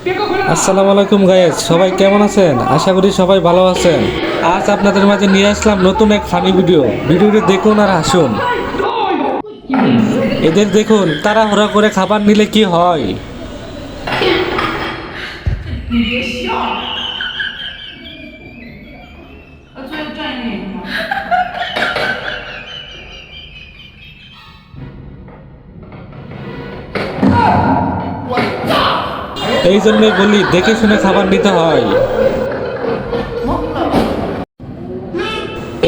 আসসালামু আলাইকুম গাইস, সবাই কেমন আছেন? আশা করি সবাই ভালো আছেন। আজ আপনাদের মাঝে নিয়ে আসলাম নতুন এক ফানি ভিডিওটি দেখুন আর হাসুন। এদের দেখুন তাড়াহুড়া করে খাবার নিলে কি হয়। এই জন্যই বলি দেখে শুনে খাবার নিতে হয়।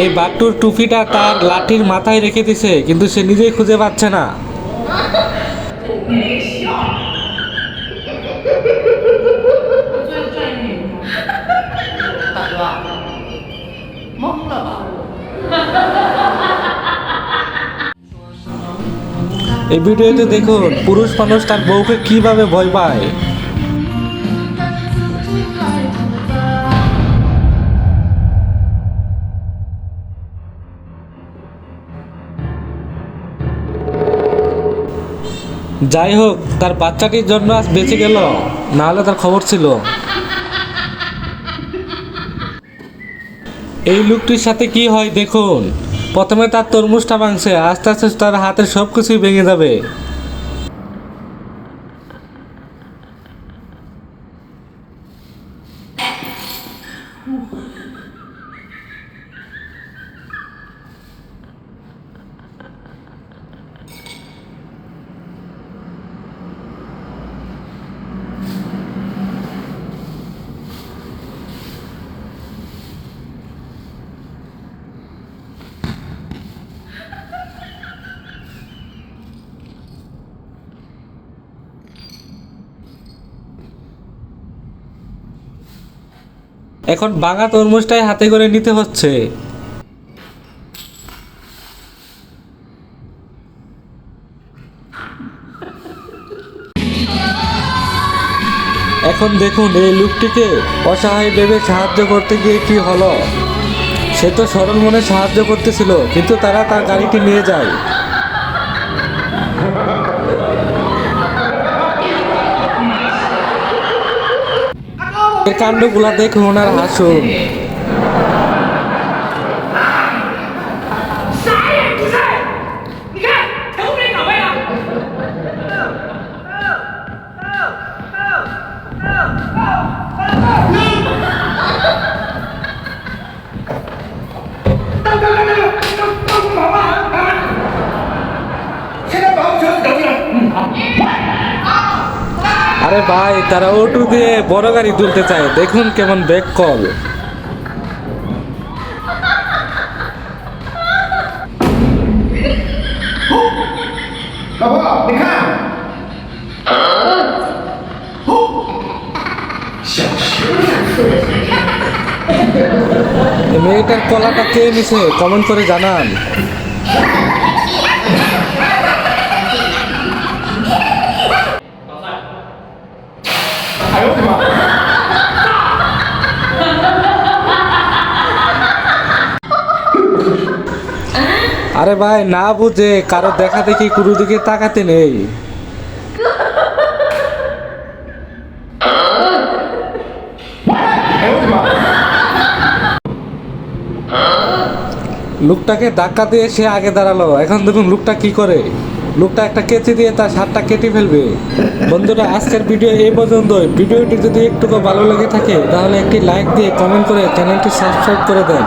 এই বাঘটুর টুপিটা তার লাঠির মাথায় রেখে দিছে, কিন্তু সে নিজেই খুঁজে পাচ্ছে না। এই ভিডিওতে দেখুন পুরুষ মানুষ তার বউকে কিভাবে ভয় পায়। যাই হোক, তার বাচ্চাটির জন্য আজ বেঁচে গেল, না হলে তার খবর ছিল। এই লোকটির সাথে কি হয় দেখুন। প্রথমে তার তরমুজটা ভাঙছে, আস্তে আস্তে তার হাতের সব কিছুই ভেঙে যাবে। এখন ভাঙা তরমুজটাই হাতে করে নিতে হচ্ছে। এখন দেখুন এই লোকটিকে অসহায় ভেবে সাহায্য করতে গিয়ে কি হলো। সে তো সরল মনে সাহায্য করতেছিল, কিন্তু তারা তার গাড়িটি নিয়ে যায়। এর কাণ্ডগুলা দেখুন আর হাসুন। আরে ভাই, তারা অটো দিয়ে বড় গাড়ি তুলতে চায়, দেখুন কেমন ব্যাক কল। মেয়েটার কলাটা কে নিছে কমেন্ট করে জানান। আরে ভাই, না বুঝে কারো দেখা দেখি কোনো দিকে তাকাতে নেই। লোকটাকে ধাক্কা দিয়ে সে আগে দাঁড়ালো। এখন দেখুন লোকটা কি করে। লোকটা একটা কেচি দিয়ে তার শার্টটা কেটে ফেলবে। বন্ধুরা, আজকের ভিডিও এই পর্যন্তই। ভিডিওটি যদি একটু ভালো লেগে থাকে তাহলে একটি লাইক দিয়ে কমেন্ট করে চ্যানেলটি সাবস্ক্রাইব করে দেন।